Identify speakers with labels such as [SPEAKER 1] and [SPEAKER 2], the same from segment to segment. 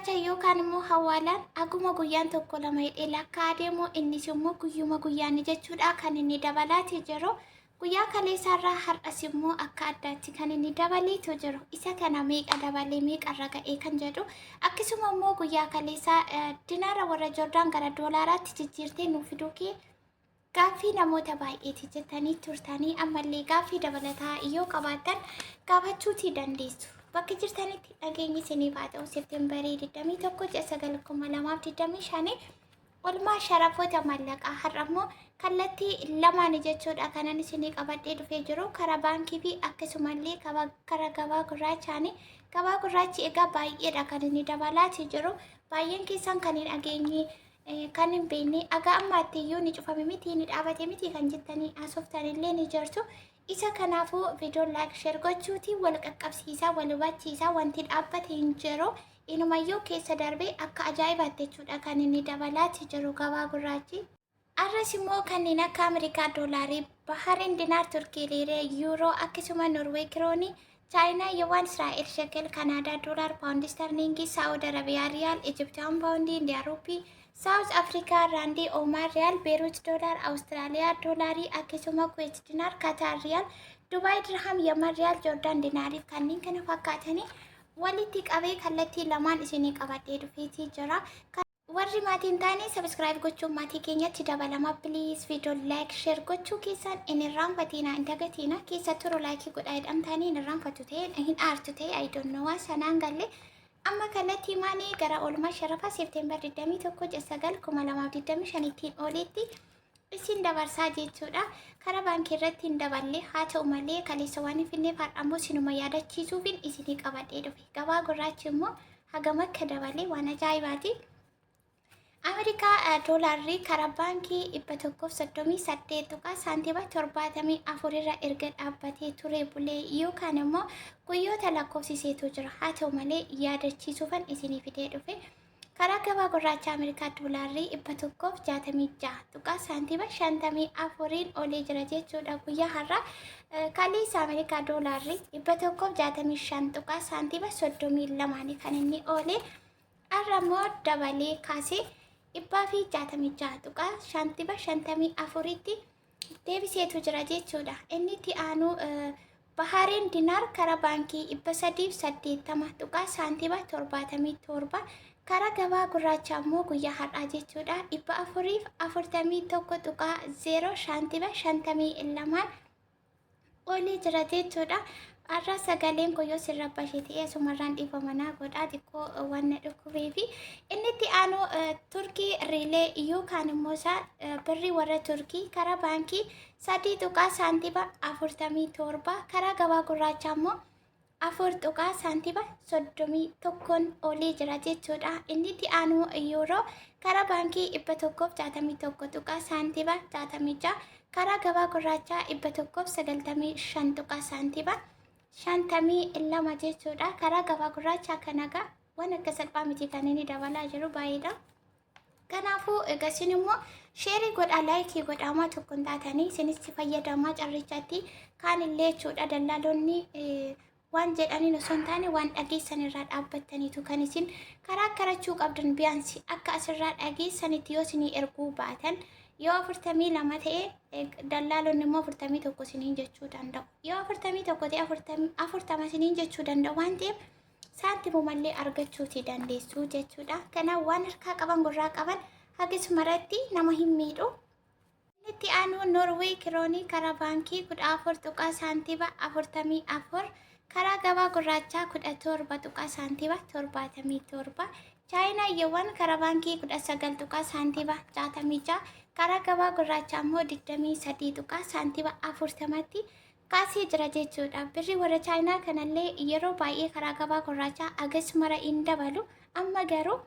[SPEAKER 1] gurraacha yookaan immoo hawaalaan aguma guyyaan tokko lama hidhee lakkaa adeemu innis immoo guyyuma guyyaani jechuudha kan inni dabalaati jiru. Guyyaa kaleessaarraa har'as immoo akka addaatti kan inni dabaleetu jiru. Isa kana meeqa dabalee meeqarra ga'ee kan jedhu. Akkasuma immoo guyyaa kaleessaa dinaara warra Joordaan gara doolaaraatti jijjiirtee nuuf fiduu kee gaaffii namoota baay'eeti jettanii turtanii ammallee gaaffii dabalataa yoo qabaattan gaafachuutii dandeessu. Bakka jirtanitti dhageenyi isiniif haa ta'u. Seepteembarii 21/2025 oolmaa sharafoota mallaqaa har'a immoo kallattii lamaan jechuudha kanan isinii qabadhee dhufee jiru karaa baankii fi akkasumallee karaa gabaa gurraachaani. Gabaa gurraachi egaa baay'eedha kan inni dabalaati jiru. Baay'een keessan kan hin dhageenye kan hin beekne aga ammaatti iyyuu ni cufame miti ni dhaabate miti kan jettanii haasoftan illee ni jirtu. Isa kanaafuu viidiyoo laayik sheer gochuutiin wal qaqqabsiisaa wal hubachiisaa wanti dhaabbate hin jiru. Inumayyuu keessa darbee akka ajaa'ibaatti jechuudha kan inni dabalaati jiru gabaa gurraachi. Arras immoo kanneen akka Ameerikaa doolaarii, Bahariin dinaar, Turkii liiree, Yuuroo akkasuma Norwee kiroonii, Chaayinaa yawaan, Israa'el shekel, Kanaadaa doolaar, paawundi sterlingii, Saawud Arabiyaa riyaal, Ijiptaan paawundii, Indiyaa ruupii, South Africa randi, Oman riyaal, Beirut doolaar, Awustiraaliyaa doolaarii akkasuma Kuwait dinaar, Qatar riyaal, Dubaay dirham, Yaman riyaal, Joordaan dinaariif kanneen kana fakkaatanii walitti qabee kallattii lamaan isinii qabadhee dhufeetii jira. Warri maatiin taane subscribe gochuun maatii keenyatti dabalama please. Viidiyoo like share gochuu keessan inni irraanfatina hin dagatina. Keessa turu like godhaa jedhamtanii hin irraanfatu ta'e hin aartu ta'e I don't know waan sanaan galle. Amma kallattii maanii gara oolmaa sharafa Seepteembar 21/2025 olitti isin dabarsaa jechuudha. Karaa baankii irratti hin daballe haa ta'u malee kaleessa waan hin finneef har'ammoo sinuma yaadachiisuufin isinii qabadhee dhufe. Gabaa gurraachi immoo hagam akka dabalee waan ajaa'ibaati. Ameerikaa doolaarri karaa baankii 138 saantiima 74 irra erga dhaabbatee ture bulee yookaan immoo guyyoota lakkoofsiseetu jira. Haa ta'u malee yaadachiisuufan isinii fidee dhufe. Karaa gabaa gurraacha Ameerikaa doolaarri 166 saantiima 54 olee jira jechuudha guyyaa har'aa. Kaleessa Ameerikaa doolaarri 165 saantiima 32 kan inni oole. Har'a immoo dabalee kaasee 166 saantiima 54tti deebiseetu jira jechuudha. Inni itti aanu Bahariin dinaar karaa baankii 380 saantiima 77 karaa gabaa gurraacha immoo guyyaa har'aa jechuudha 441.0 saantiima 52 olee jira jechuudha. Har'a sagaleen koyyoo sirra bashee ta'ee sumarraan dhiifamanaa godhaa xiqqoo waan dhukkubee fi inni itti aanu Turkii riilee yookaan immoo isaa birrii warra Turkii karaa baankii 3 saantiima 47 karaa gabaa gurraacha immoo 4 saantiima 31 olee jira jechuudha. Inni itti aanu Yuuroo karaa baankii 161 saantiima 66 karaa gabaa gurraacha 195 saantiima 52 jechuudha. Karaa gabaa gurraacha kanagaa waan akka salphaa miti kan inni dabalaa jiru baay'eedha. Kanaafuu egaa isin immoo sheerii godhaa laayikii godhaamaa tokko hin taatanii isinis fayyadamaa carrichaatti kaan illee jechuudha. Dallaalonni waan jedhaniin osoo hin taane waan dhageessan irraa dhaabbattaniitu kan isin karaa karachuu qabdan biyaansi akka asirraa dhageessanitti yoo isinii erguu baatan yoo 42 ta'e dallaalonni immoo 41 isiniin jechuu danda'u. Yoo 41 ta'e 40 isiniin jechuu danda'u waan ta'eef saantimumallee argachuutii dandeessu jechuudha. Kanaaf waan harkaa qaban gurraa qaban hagisumarratti nama hin miidhu. Inni itti aanu Norwee kiroonii karaa baankii 14 saantiima 44 karaa gabaa gurraachaa 17 saantiima 77 Chaayinaa yawaan karaa baankii 19 saantiima 66 karaa gabaa gurraacha immoo 23 saantiima 40tti kaasee jira jechuudha. Birri warra Chaayinaa kanallee yeroo baay'ee karaa gabaa gurraacha agasumara hin dabalu amma garuu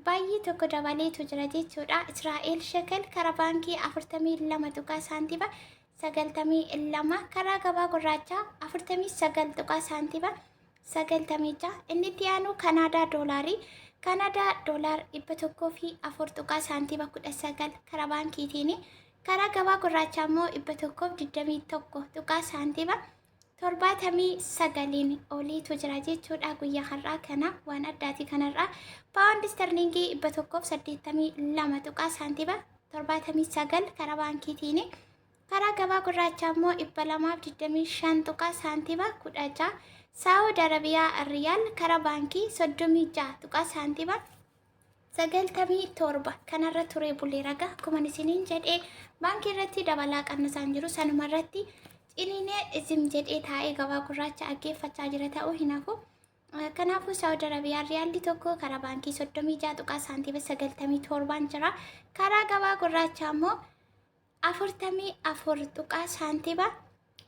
[SPEAKER 1] baay'ee tokko dabaleetu jira jechuudha. Israa'el shekel karaa baankii 42 saantiima 92 karaa gabaa gurraacha 49 saantiima 96 inni itti aanu Kanaadaa doolaarii Kanaadaa doolaar 104 saantiima 19 karaa baankiitiin karaa gabaa gurraacha immoo 121 saantiima 79 oliitu jira jechuudha guyyaa har'aa kana waan addaati kanarraa paawundi sterlingii 182 tuqaa saantiba 79 karaa baankiitiin karaa gabaa gurraachaa immoo 225 tuqaa saantiba 16 saawud arabiyaa riyaal karaa baankii 36 tuqaa saantiba 97 kanarra ture bulee ragaa akkuma isiniin jedhee baankii irratti dabalaa qannasaan jiru sanuma irratti ciniinee isim jedhee taa'ee gabaa gurraacha dhaggeeffachaa jira ta'uu hin hafu. Kanaafuu saawud arabiyaa riyaalli tokko karaa baankii 36 tuqaa saantiba 97 jira. Karaa gabaa gurraachaa immoo 44 tuqaa saantiba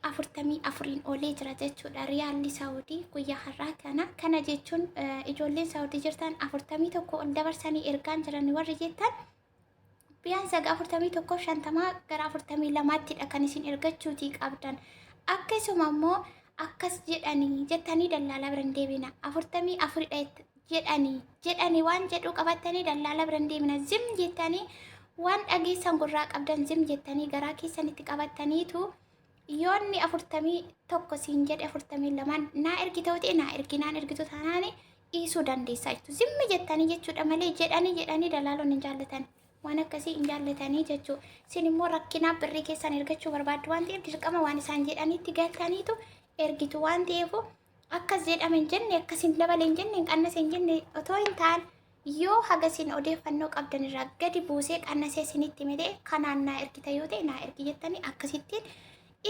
[SPEAKER 1] 44 olee jira jechuudha riyaalli saawudii guyyaa har'aa kana jechuun ijoolleen saawudii jirtan 41 ol dabarsanii ergaan jiran warri jettan biyaan saga 41 gara 42ttidha kan isin ergachuutii qabdan akkasuma immoo akkas jettanii dallaalaa biran deebina 44 jedhanii waan jedhu qabatanii dallaalaa biran deebina zim jettanii waan dhageessan gurraa qabdan zim jettanii garaa keessanitti qabataniitu yoonni 41 siin jedhe 42 naa ergitoo ta'e naa erginaan ergitu taanaani dhiisuu dandeessaa jettu zimmi jettanii jechuudha malee jedhanii dalaaloon hin jaallatan waan akkasii hin jaallatanii jechuu sin immoo rakkinaa birrii keessan ergachuu barbaaddu waan ta'eef dirqama waan isaan jedhanitti galtaniitu ergitu waan ta'eef akkas jedhame hin jenne akkas hin dabale hin jenne hin qannase hin jenne otoo hin ta'an yoo hagasin odeeffannoo qabdan irraa gadi buusee qannasee isinitti midhee kanaan naa ergita yoo ta'e naa ergi jettanii akkasittiin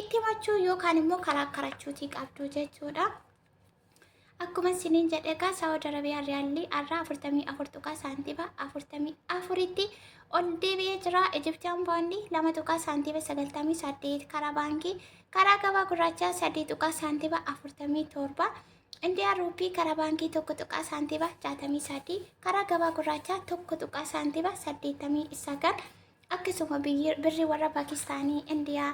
[SPEAKER 1] itti machuu yookaan immoo karaa karachuutii qabdu jechuudha. Akkuma isiniin jedhe egaa saawud arabiyaa riyaalli har'a 44 tuqaa saantiba 44tti ol deebi'ee jira. Ijiptiyaan paawundii 2 tuqaa saantiba 98 karaa baankii karaa gabaa gurraachaa 3 tuqaa saantiba 47 indiyaa ruupii karaa baankii 1 tuqaa saantiba 63 karaa gabaa gurraachaa 1 tuqaa saantiba 89 akkasuma birri warra paakistaanii indiyaa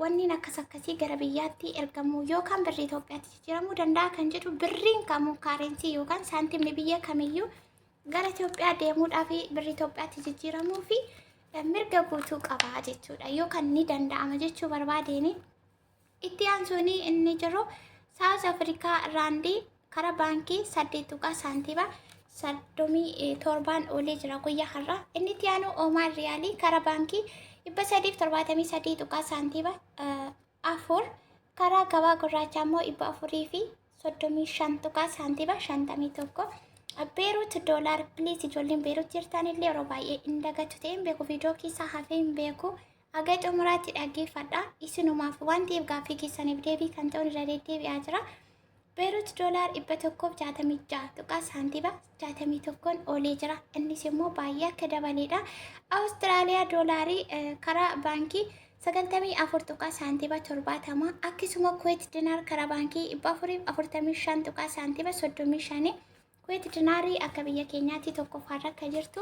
[SPEAKER 1] wanniin akkasii gara biyyaatti ergamu yookaan birrii Itoophiyaatti jijjiiramuu danda'a kan jedhu birriin kamuu kaareensii yookaan saantimni biyya kamiyyuu gara Itoophiyaa deemuudhaaf birrii Itoophiyaatti jijjiiramuu fi mirga guutuu qaba jechuudha yookaan ni danda'ama jechuu barbaadeeni. Itti aansuun inni jiru Saawuz Afrikaa raandii karaa baankii 8 tuqaa saantiba 37 olee jira guyyaa har'aa. Inni itti aanu Oomaan riyaalii karaa baankii 373 tuqaa saantiba 4 karaa gabaa gurraachaa immoo 435 tuqaa saantiba 51 beeruut doolaar piliis ijoolleen beeruut jirtan illee yeroo baay'ee hin dagatu ta'een beeku viidiyoo keessaa hafee hin beeku haga xumuraatti dhaggeeffadha isinumaaf waan ta'eef gaaffii keessaniif deebii kan ta'uun irra deddeebi'aa jira. beeruut doolaar 166 tuqaa saantiba 61 olee jira innis immoo baay'ee akka dabaleedha. Awustiraaliyaa doolaarii karaa baankii 94 tuqaa saantiba 70 akkasuma kuweet dinaar karaa baankii 445 tuqaa saantiba 35 kuweet dinaarii akka biyya keenyaatti tokkoffaarra akka jirtu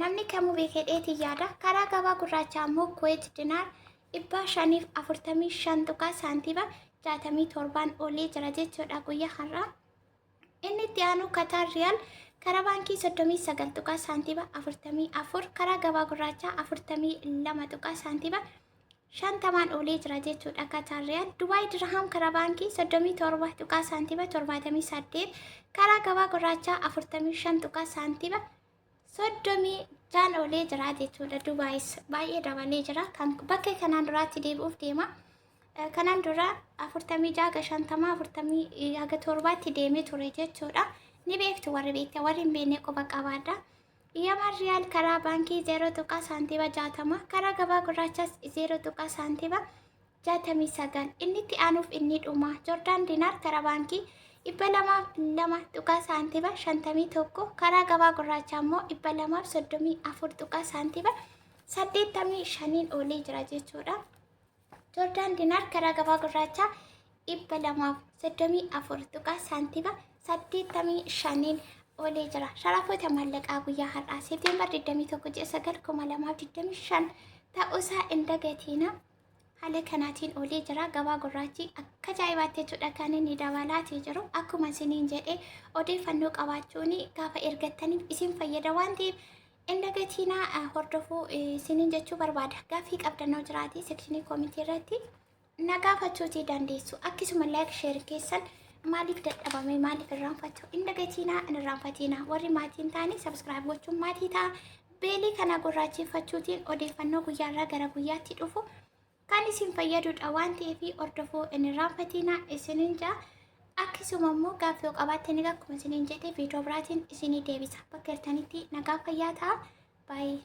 [SPEAKER 1] namni kamuu beekedheeti yaada. Karaa gabaa gurraachaa immoo kuweet dinaar 545 tuqaa saantiba 67 olee jira jechuudha guyyaa har'aa. Inni itti aanu Qatar riyaal karaa baankii 39 tuqaa saantiba 44 karaa gabaa gurraachaa 42 tuqaa saantiba 50 olee jira jechuudha Qatar riyaal. Dubaay dirham karaa baankii 37 tuqaa saantiba 78 karaa gabaa gurraachaa 45 tuqaa saantiba 36 olee jira jechuudha. Dubaayis baay'ee dabalee jira kan bakka kanaan duraatti deebi'uuf deema. Kanaan dura 46 ga 50 40 haga 7tti deemee ture jechuudha. Ni beektu warri beekte warri hin beekne quba qabaadha. Yaman riyaal karaa baankii 0 tuqaa saantiba 60 karaa gabaa gurraachaas 0 tuqaa saantiba 69 inni itti aanuuf inni dhuma. Joordaan dinaar karaa baankii 202 tuqaa saantiba 51 karaa gabaa gurraachaa immoo 234 tuqaa saantiba 85 olee jira jechuudha. Joordaan dinaar karaa gabaa gurraachaa 234 tuqaa saantiba 85 olee jira. Sharafoota maallaqaa guyyaa har'aa Seepteembar 21/9/2025 ta'uusaa hin dagatiina. Haala kanaatiin olee jira gabaa gurraachi akka ajaa'ibaatti jechuudha kan inni dabalaatee jiru. Akkuma isiniin jedhee odeeffannoo qabaachuun gaafa ergattaniif isin fayyada waan ta'eef hin dagatiina hordofuu isiniin jechuu barbaada. Gaaffii qabdannoo jiraate sekshinii koomitii irratti nagaafachuutii dandeessu. Akkasuma like share keessan maaliif dadhabame maaliif irraanfatu inda gatinaa in irraanfatina warri maatiin taanii subscribe gochuun maatii ta'a. Beelii kana gurraacheeffachuutiin odeeffannoo guyyaarraa gara guyyaatti dhufu kan isin fayyadudha waan ta'eef hordofuu in irraanfatina isinin jaa. Akkasuma immoo gaaffii qabaattanii akkuma isinin jedhe viidiyoo biraatiin isinii deebisa. Bakka jirtanitti nagaa fayyaa ta'a. Bye.